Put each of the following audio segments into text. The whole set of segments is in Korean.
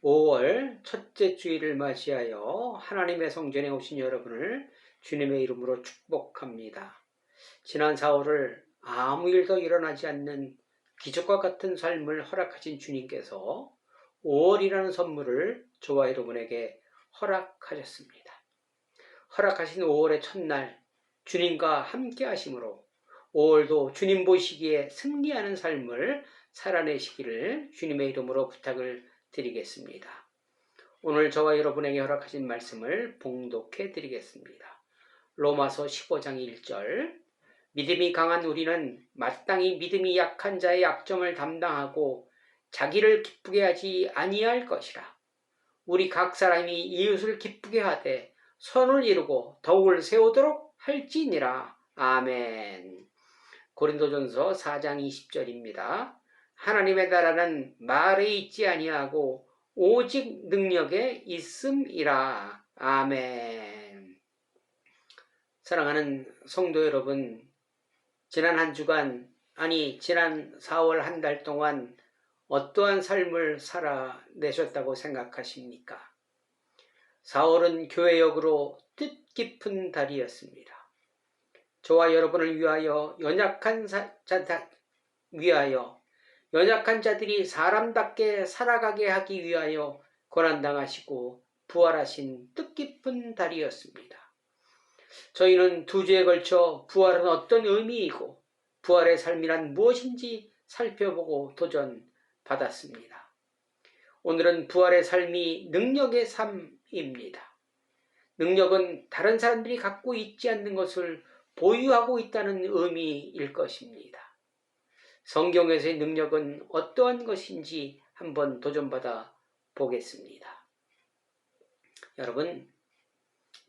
5월 첫째 주일을 맞이하여 하나님의 성전에 오신 여러분을 주님의 이름으로 축복합니다. 지난 4월을 아무 일도 일어나지 않는 기적과 같은 삶을 허락하신 주님께서 5월이라는 선물을 저와 여러분에게 허락하셨습니다. 허락하신 5월의 첫날 주님과 함께 하심으로 5월도 주님 보시기에 승리하는 삶을 살아내시기를 주님의 이름으로 부탁을 드리겠습니다. 오늘 저와 여러분에게 허락하신 말씀을 봉독해 드리겠습니다. 로마서 15장 1절. 믿음이 강한 우리는 마땅히 믿음이 약한 자의 약점을 담당하고 자기를 기쁘게 하지 아니할 것이라. 우리 각 사람이 이웃을 기쁘게 하되 선을 이루고 덕을 세우도록 할지니라. 아멘. 고린도전서 4장 20절입니다. 하나님의 나라는 말에 있지 아니하고 오직 능력에 있음이라. 아멘. 사랑하는 성도 여러분, 지난 한 주간, 지난 4월 한 달 동안 어떠한 삶을 살아내셨다고 생각하십니까? 4월은 교회역으로 뜻깊은 달이었습니다. 저와 여러분을 위하여 연약한 자들이 사람답게 살아가게 하기 위하여 고난당하시고 부활하신 뜻깊은 달이었습니다. 저희는 2주에 걸쳐 부활은 어떤 의미이고 부활의 삶이란 무엇인지 살펴보고 도전받았습니다. 오늘은 부활의 삶이 능력의 삶입니다. 능력은 다른 사람들이 갖고 있지 않는 것을 보유하고 있다는 의미일 것입니다. 성경에서의 능력은 어떠한 것인지 한번 도전받아 보겠습니다.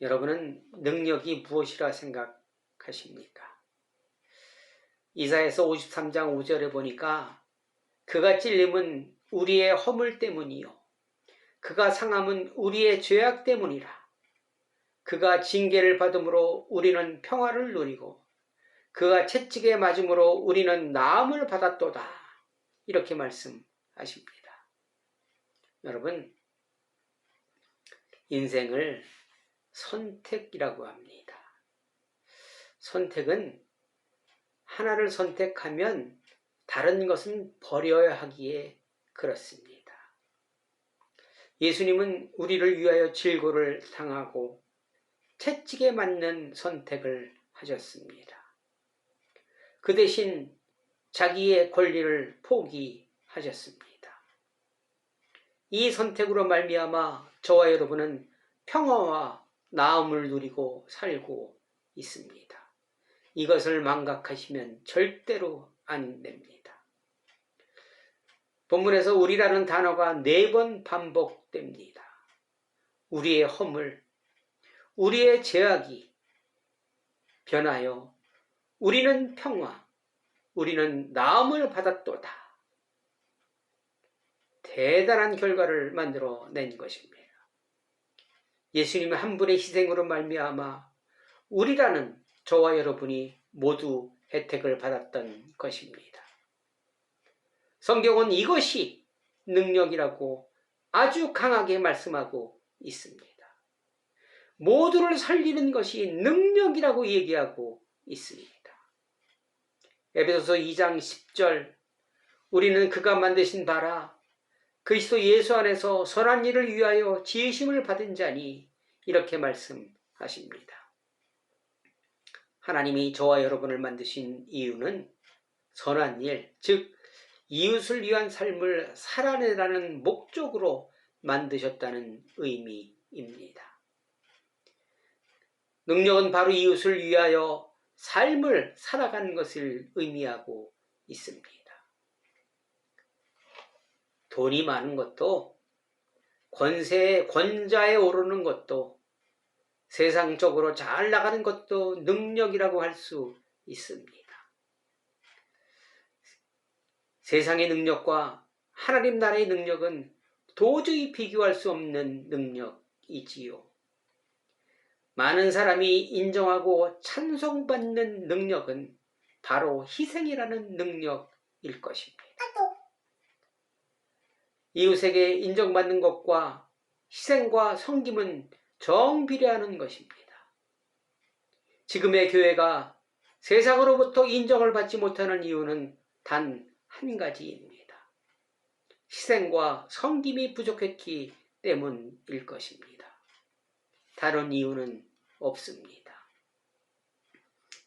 여러분은 능력이 무엇이라 생각하십니까? 이사야서 53장 5절에 보니까 그가 찔림은 우리의 허물 때문이요 그가 상함은 우리의 죄악 때문이라. 그가 징계를 받음으로 우리는 평화를 누리고 그가 채찍에 맞음으로 우리는 나음을 받았도다. 이렇게 말씀하십니다. 여러분, 인생을 선택이라고 합니다. 선택은 하나를 선택하면 다른 것은 버려야 하기에 그렇습니다. 예수님은 우리를 위하여 질고를 당하고 채찍에 맞는 선택을 하셨습니다. 그 대신 자기의 권리를 포기하셨습니다. 이 선택으로 말미암아 저와 여러분은 평화와 나음을 누리고 살고 있습니다. 이것을 망각하시면 절대로 안 됩니다. 본문에서 우리라는 단어가 4번 반복됩니다. 우리의 허물, 우리의 죄악이 변하여 우리는 평화, 우리는 나음을 받았도다. 대단한 결과를 만들어낸 것입니다. 예수님의 한 분의 희생으로 말미암아 우리라는 저와 여러분이 모두 혜택을 받았던 것입니다. 성경은 이것이 능력이라고 아주 강하게 말씀하고 있습니다. 모두를 살리는 것이 능력이라고 얘기하고 있습니다. 에베소서 2장 10절, 우리는 그가 만드신 바라 그리스도 예수 안에서 선한 일을 위하여 지으심을 받은 자니, 이렇게 말씀하십니다. 하나님이 저와 여러분을 만드신 이유는 선한 일, 즉 이웃을 위한 삶을 살아내라는 목적으로 만드셨다는 의미입니다. 능력은 바로 이웃을 위하여 삶을 살아가는 것을 의미하고 있습니다. 돈이 많은 것도, 권자에 오르는 것도, 세상적으로 잘 나가는 것도 능력이라고 할 수 있습니다. 세상의 능력과 하나님 나라의 능력은 도저히 비교할 수 없는 능력이지요. 많은 사람이 인정하고 찬송받는 능력은 바로 희생이라는 능력일 것입니다. 이웃에게 인정받는 것과 희생과 섬김은 정비례하는 것입니다. 지금의 교회가 세상으로부터 인정을 받지 못하는 이유는 단 한 가지입니다. 희생과 섬김이 부족했기 때문일 것입니다. 다른 이유는 없습니다.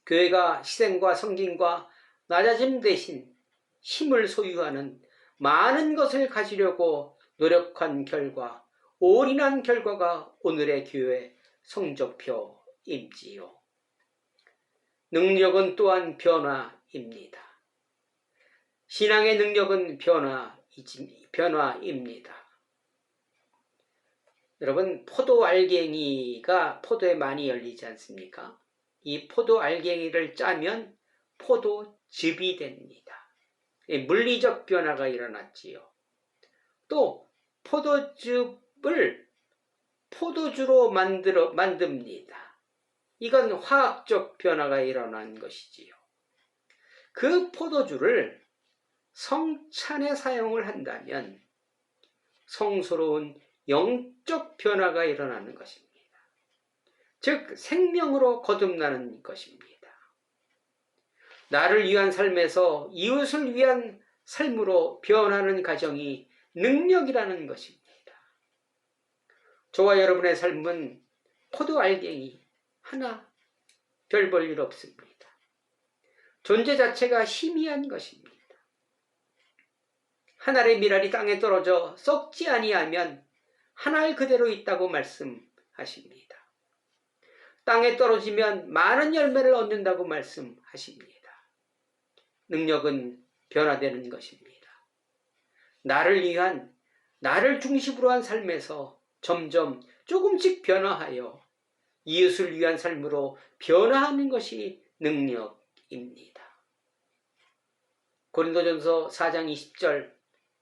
교회가 희생과 섬김과 낮아짐 대신 힘을 소유하는 많은 것을 가지려고 노력한 결과, 올인한 결과가 오늘의 교회 성적표임지요. 능력은 또한 변화입니다. 신앙의 능력은 변화입니다. 여러분, 포도 알갱이가 포도에 많이 열리지 않습니까? 이 포도 알갱이를 짜면 포도즙이 됩니다. 물리적 변화가 일어났지요. 또 포도즙을 포도주로 만듭니다. 이건 화학적 변화가 일어난 것이지요. 그 포도주를 성찬에 사용을 한다면 성스러운 영적 변화가 일어나는 것입니다. 즉 생명으로 거듭나는 것입니다. 나를 위한 삶에서 이웃을 위한 삶으로 변하는 가정이 능력이라는 것입니다. 저와 여러분의 삶은 포도 알갱이 하나 별 볼 일 없습니다. 존재 자체가 희미한 것입니다. 한 알의 밀알이 땅에 떨어져 썩지 아니하면 한 알 그대로 있다고 말씀하십니다. 땅에 떨어지면 많은 열매를 얻는다고 말씀하십니다. 능력은 변화되는 것입니다. 나를 위한, 나를 중심으로 한 삶에서 점점 조금씩 변화하여 이웃을 위한 삶으로 변화하는 것이 능력입니다. 고린도전서 4장 20절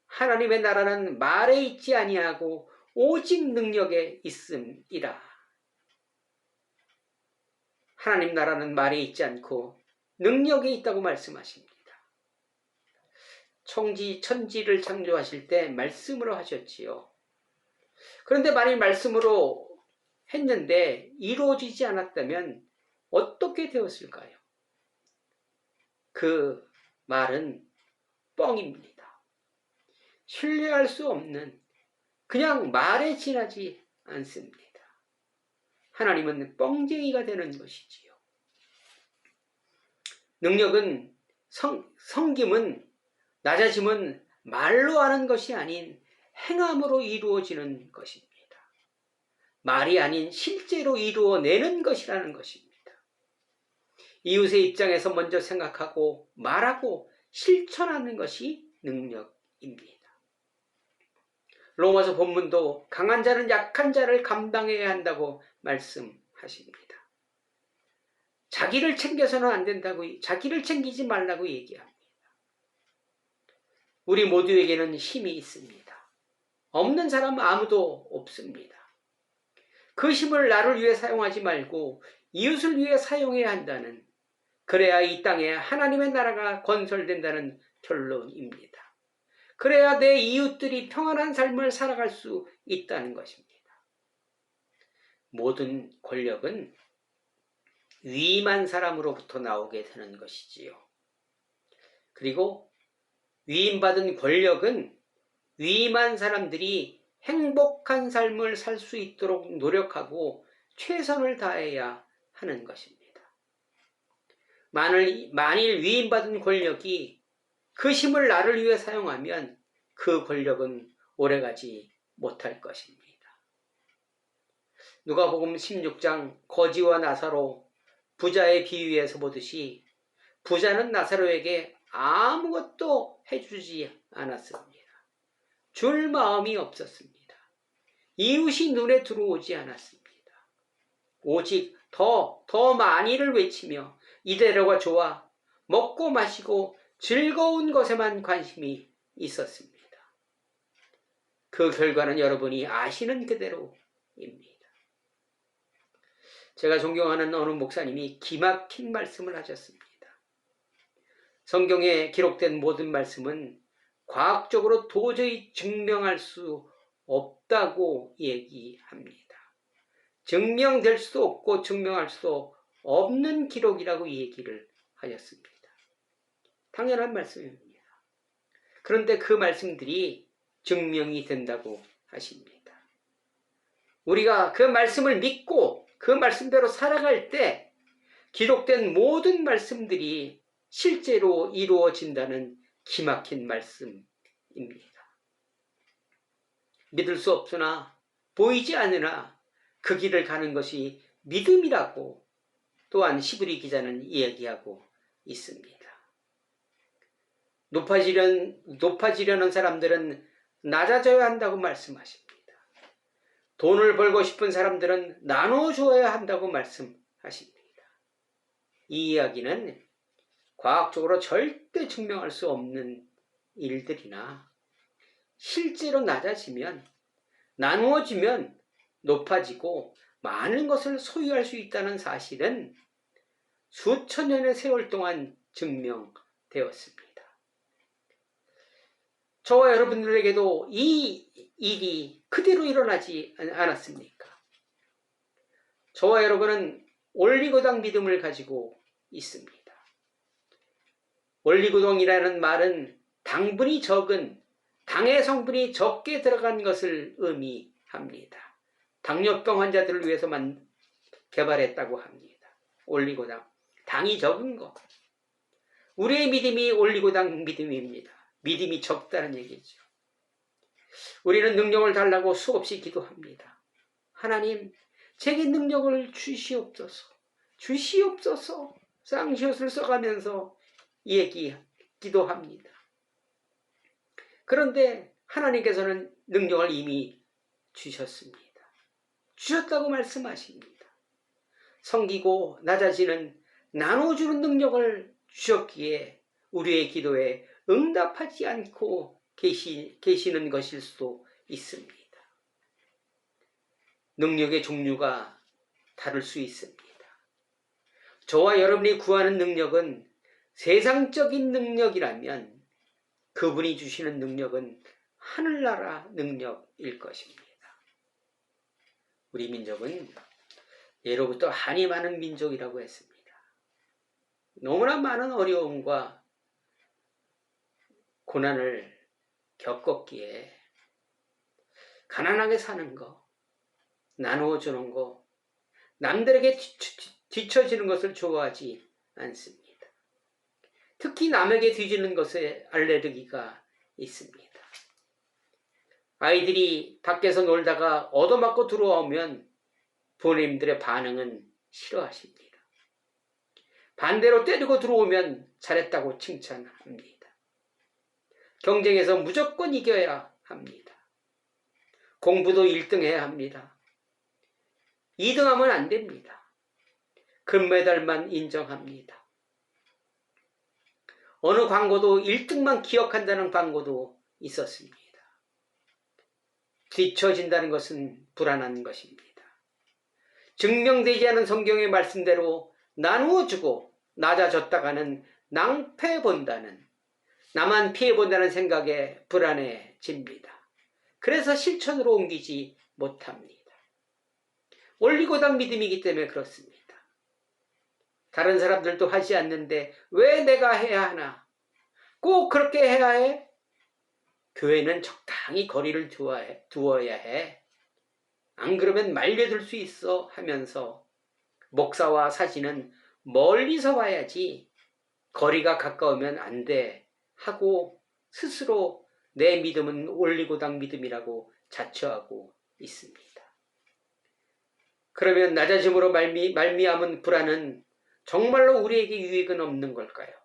하나님의 나라는 말에 있지 아니하고 오직 능력에 있음이라. 하나님 나라는 말에 있지 않고 능력에 있다고 말씀하십니다. 천지를 창조하실 때 말씀으로 하셨지요. 그런데 만일 말씀으로 했는데 이루어지지 않았다면 어떻게 되었을까요? 그 말은 뻥입니다. 신뢰할 수 없는, 그냥 말에 지나지 않습니다. 하나님은 뻥쟁이가 되는 것이지요. 능력은 섬김은 낮아짐은 말로 하는 것이 아닌 행함으로 이루어지는 것입니다. 말이 아닌 실제로 이루어내는 것이라는 것입니다. 이웃의 입장에서 먼저 생각하고 말하고 실천하는 것이 능력입니다. 로마서 본문도 강한 자는 약한 자를 감당해야 한다고 말씀하십니다. 자기를 챙겨서는 안 된다고, 자기를 챙기지 말라고 얘기합니다. 우리 모두에게는 힘이 있습니다. 없는 사람은 아무도 없습니다. 그 힘을 나를 위해 사용하지 말고 이웃을 위해 사용해야 한다는, 그래야 이 땅에 하나님의 나라가 건설된다는 결론입니다. 그래야 내 이웃들이 평안한 삶을 살아갈 수 있다는 것입니다. 모든 권력은 위임한 사람으로부터 나오게 되는 것이지요. 그리고 위임받은 권력은 위임한 사람들이 행복한 삶을 살 수 있도록 노력하고 최선을 다해야 하는 것입니다. 만일 위임받은 권력이 그 힘을 나를 위해 사용하면 그 권력은 오래가지 못할 것입니다. 누가복음 16장 거지와 나사로 부자의 비유에서 보듯이 부자는 나사로에게 아무것도 해주지 않았습니다. 줄 마음이 없었습니다. 이웃이 눈에 들어오지 않았습니다. 오직 더 많이를 외치며 이대로가 좋아 먹고 마시고 즐거운 것에만 관심이 있었습니다. 그 결과는 여러분이 아시는 그대로입니다. 제가 존경하는 어느 목사님이 기막힌 말씀을 하셨습니다. 성경에 기록된 모든 말씀은 과학적으로 도저히 증명할 수 없다고 얘기합니다. 증명될 수도 없고 증명할 수도 없는 기록이라고 얘기를 하였습니다. 당연한 말씀입니다. 그런데 그 말씀들이 증명이 된다고 하십니다. 우리가 그 말씀을 믿고 그 말씀대로 살아갈 때 기록된 모든 말씀들이 실제로 이루어진다는 기막힌 말씀입니다. 믿을 수 없으나 보이지 않으나 그 길을 가는 것이 믿음이라고 또한 히브리 기자는 이야기하고 있습니다. 높아지려는 사람들은 낮아져야 한다고 말씀하십니다. 돈을 벌고 싶은 사람들은 나눠줘야 한다고 말씀하십니다. 이 이야기는 과학적으로 절대 증명할 수 없는 일들이나 실제로 낮아지면, 나누어지면 높아지고 많은 것을 소유할 수 있다는 사실은 수천 년의 세월 동안 증명되었습니다. 저와 여러분들에게도 이 일이 그대로 일어나지 않았습니까? 저와 여러분은 올리고당 믿음을 가지고 있습니다. 올리고당이라는 말은 당분이 적은, 당의 성분이 적게 들어간 것을 의미합니다. 당뇨병 환자들을 위해서만 개발했다고 합니다. 올리고당, 당이 적은 것. 우리의 믿음이 올리고당 믿음입니다. 믿음이 적다는 얘기죠. 우리는 능력을 달라고 수없이 기도합니다. 하나님, 제게 능력을 주시옵소서. 주시옵소서. 쌍시옷을 써가면서 기도합니다. 그런데 하나님께서는 능력을 이미 주셨습니다. 주셨다고 말씀하십니다. 섬기고 낮아지는, 나눠주는 능력을 주셨기에 우리의 기도에 응답하지 않고 계시는 것일 수도 있습니다. 능력의 종류가 다를 수 있습니다. 저와 여러분이 구하는 능력은 세상적인 능력이라면 그분이 주시는 능력은 하늘나라 능력일 것입니다. 우리 민족은 예로부터 한이 많은 민족이라고 했습니다. 너무나 많은 어려움과 고난을 겪었기에 가난하게 사는 거, 나누어주는 거, 남들에게 뒤처지는 것을 좋아하지 않습니다. 특히 남에게 뒤지는 것에 알레르기가 있습니다. 아이들이 밖에서 놀다가 얻어맞고 들어오면 부모님들의 반응은 싫어하십니다. 반대로 때리고 들어오면 잘했다고 칭찬합니다. 경쟁에서 무조건 이겨야 합니다. 공부도 1등 해야 합니다. 2등하면 안 됩니다. 금메달만 인정합니다. 어느 광고도 1등만 기억한다는 광고도 있었습니다. 뒤처진다는 것은 불안한 것입니다. 증명되지 않은 성경의 말씀대로 나누어주고 낮아졌다가는 낭패본다는, 나만 피해본다는 생각에 불안해집니다. 그래서 실천으로 옮기지 못합니다. 올리고당 믿음이기 때문에 그렇습니다. 다른 사람들도 하지 않는데 왜 내가 해야 하나? 꼭 그렇게 해야 해? 교회는 적당히 거리를 두어야 해. 안 그러면 말려들 수 있어 하면서 목사와 사진은 멀리서 봐야지 거리가 가까우면 안 돼 하고 스스로 내 믿음은 올리고당 믿음이라고 자처하고 있습니다. 그러면 낮아짐으로 말미암은 불안은 정말로 우리에게 유익은 없는 걸까요?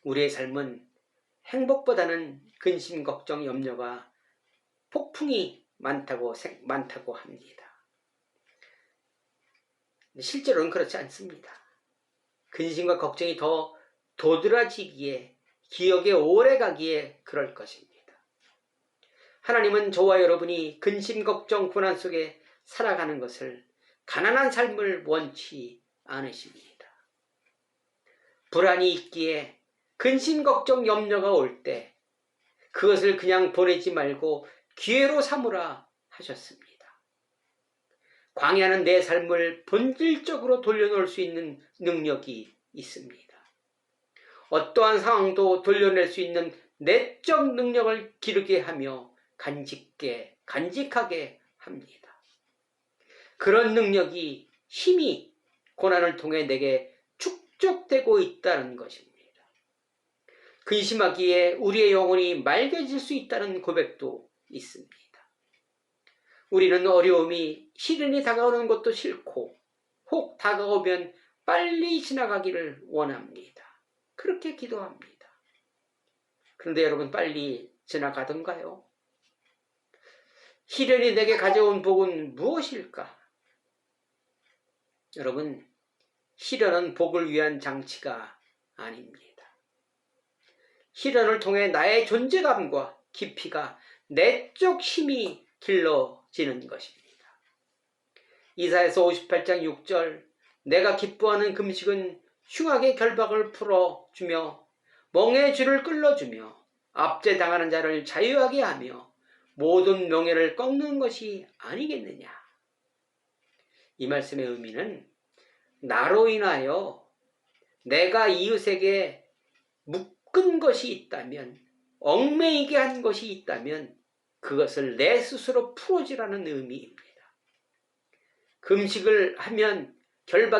우리의 삶은 행복보다는 근심, 걱정, 염려가 폭풍이 많다고 합니다. 실제로는 그렇지 않습니다. 근심과 걱정이 더 도드라지기에, 기억에 오래 가기에 그럴 것입니다. 하나님은 저와 여러분이 근심, 걱정, 고난 속에 살아가는 것을, 가난한 삶을 원치 않으십니다. 불안이 있기에 근심, 걱정, 염려가 올 때 그것을 그냥 보내지 말고 기회로 삼으라 하셨습니다. 광야는 내 삶을 본질적으로 돌려놓을 수 있는 능력이 있습니다. 어떠한 상황도 돌려낼 수 있는 내적 능력을 기르게 하며 간직하게 합니다. 그런 능력이 힘이 고난을 통해 내게 축적되고 있다는 것입니다. 근심하기에 우리의 영혼이 맑아질 수 있다는 고백도 있습니다. 우리는 어려움이 시련이 다가오는 것도 싫고 혹 다가오면 빨리 지나가기를 원합니다. 그렇게 기도합니다. 그런데 여러분, 빨리 지나가던가요? 시련이 내게 가져온 복은 무엇일까? 여러분, 시련은 복을 위한 장치가 아닙니다. 시련을 통해 나의 존재감과 깊이가 내적 힘이 길러지는 것입니다. 이사야서 58장 6절, 내가 기뻐하는 금식은 흉악의 결박을 풀어주며 멍에 줄을 끌어주며 압제당하는 자를 자유하게 하며 모든 명예를 꺾는 것이 아니겠느냐. 이 말씀의 의미는 나로 인하여 내가 이웃에게 묶은 것이 있다면, 얽매이게 한 것이 있다면 그것을 내 스스로 풀어주라는 의미입니다. 금식을 하면 내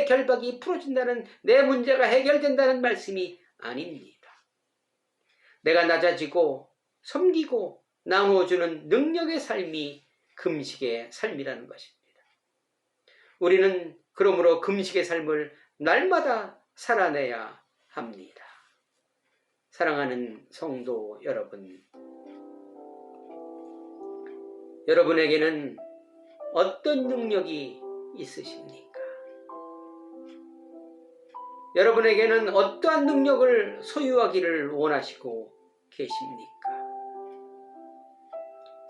결박이 풀어진다는, 내 문제가 해결된다는 말씀이 아닙니다. 내가 낮아지고 섬기고 나누어주는 능력의 삶이 금식의 삶이라는 것입니다. 우리는 그러므로 금식의 삶을 날마다 살아내야 합니다. 사랑하는 성도 여러분, 여러분에게는 어떤 능력이 있으십니까? 여러분에게는 어떠한 능력을 소유하기를 원하시고 계십니까?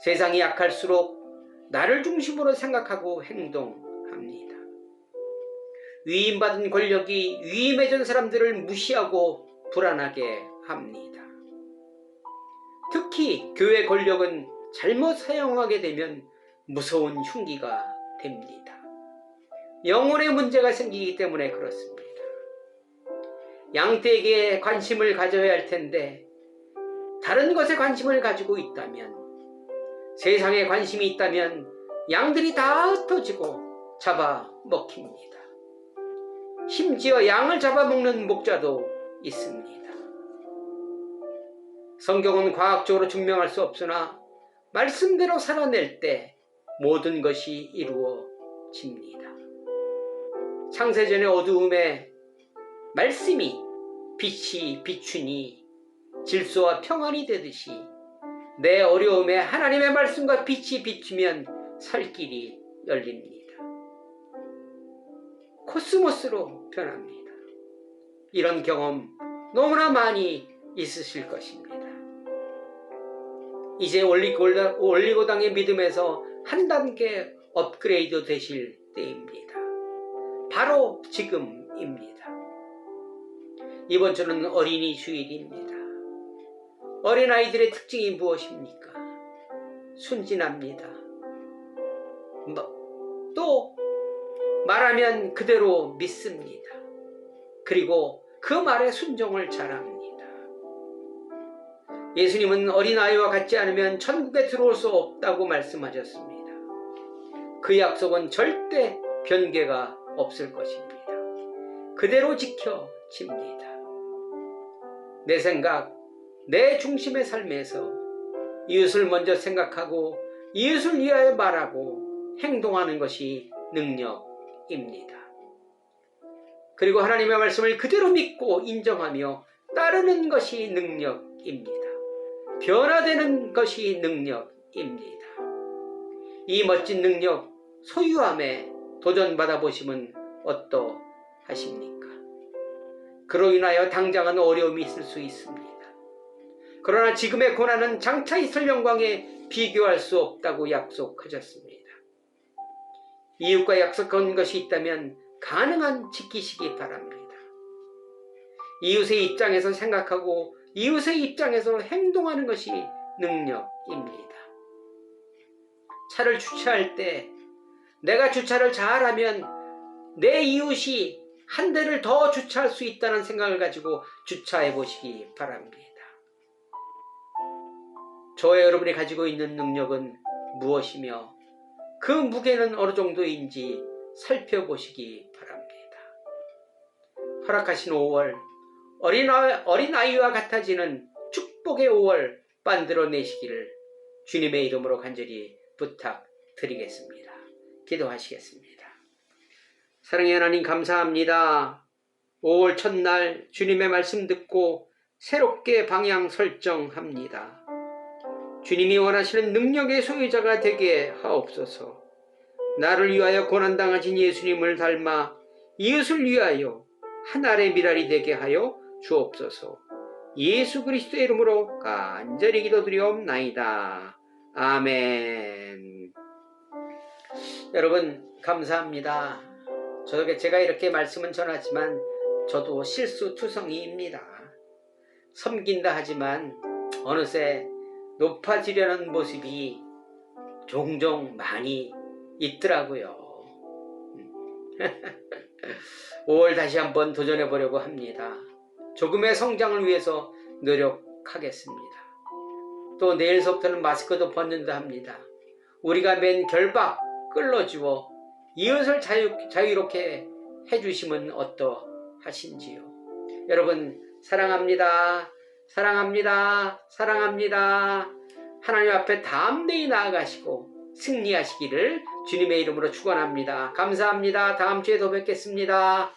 세상이 약할수록 나를 중심으로 생각하고 행동합니다. 위임받은 권력이 위임해준 사람들을 무시하고 불안하게 합니다. 특히 교회 권력은 잘못 사용하게 되면 무서운 흉기가 됩니다. 영혼의 문제가 생기기 때문에 그렇습니다. 양떼에게 관심을 가져야 할 텐데 다른 것에 관심을 가지고 있다면, 세상에 관심이 있다면 양들이 다 흩어지고 잡아먹힙니다. 심지어 양을 잡아먹는 목자도 있습니다. 성경은 과학적으로 증명할 수 없으나 말씀대로 살아낼 때 모든 것이 이루어집니다. 창세전의 어두움에 말씀이 빛이 비추니 질서와 평안이 되듯이 내 어려움에 하나님의 말씀과 빛이 비추면 살 길이 열립니다. 코스모스로 변합니다. 이런 경험 너무나 많이 있으실 것입니다. 이제 올리고당의 믿음에서 한 단계 업그레이드 되실 때입니다. 바로 지금입니다. 이번 주는 어린이 주일입니다. 어린아이들의 특징이 무엇입니까? 순진합니다. 또 말하면 그대로 믿습니다. 그리고 그 말에 순종을 잘합니다. 예수님은 어린아이와 같지 않으면 천국에 들어올 수 없다고 말씀하셨습니다. 그 약속은 절대 변개가 없을 것입니다. 그대로 지켜집니다. 내 생각, 내 중심의 삶에서 이웃을 먼저 생각하고 이웃을 위하여 말하고 행동하는 것이 능력입니다. 그리고 하나님의 말씀을 그대로 믿고 인정하며 따르는 것이 능력입니다. 변화되는 것이 능력입니다. 이 멋진 능력 소유함에 도전받아 보시면 어떠하십니까? 그로 인하여 당장은 어려움이 있을 수 있습니다. 그러나 지금의 고난은 장차 있을 영광에 비교할 수 없다고 약속하셨습니다. 이웃과 약속한 것이 있다면 가능한 지키시기 바랍니다. 이웃의 입장에서 생각하고 이웃의 입장에서 행동하는 것이 능력입니다. 차를 주차할 때 내가 주차를 잘하면 내 이웃이 한 대를 더 주차할 수 있다는 생각을 가지고 주차해 보시기 바랍니다. 저와 여러분이 가지고 있는 능력은 무엇이며 그 무게는 어느 정도인지 살펴보시기 바랍니다. 허락하신 5월, 어린아이와 같아지는 축복의 5월 만들어내시기를 주님의 이름으로 간절히 부탁드리겠습니다. 기도하시겠습니다. 사랑의 하나님 감사합니다. 5월 첫날 주님의 말씀 듣고 새롭게 방향 설정합니다. 주님이 원하시는 능력의 소유자가 되게 하옵소서. 나를 위하여 고난당하신 예수님을 닮아 이웃을 위하여 하늘의 미랄이 되게 하여 주옵소서. 예수 그리스도의 이름으로 간절히 기도드리옵나이다. 아멘. 여러분 감사합니다. 제가 이렇게 말씀은 전하지만 저도 실수투성이입니다. 섬긴다 하지만 어느새 높아지려는 모습이 종종 많이 있더라고요. 5월 다시 한번 도전해 보려고 합니다. 조금의 성장을 위해서 노력하겠습니다. 또 내일서부터는 마스크도 벗는다 합니다. 우리가 맨 결박 끌어주어 이웃을 자유롭게 해주시면 어떠하신지요. 여러분 사랑합니다. 사랑합니다. 사랑합니다. 하나님 앞에 담대히 나아가시고 승리하시기를 주님의 이름으로 축원합니다. 감사합니다. 다음 주에 더 뵙겠습니다.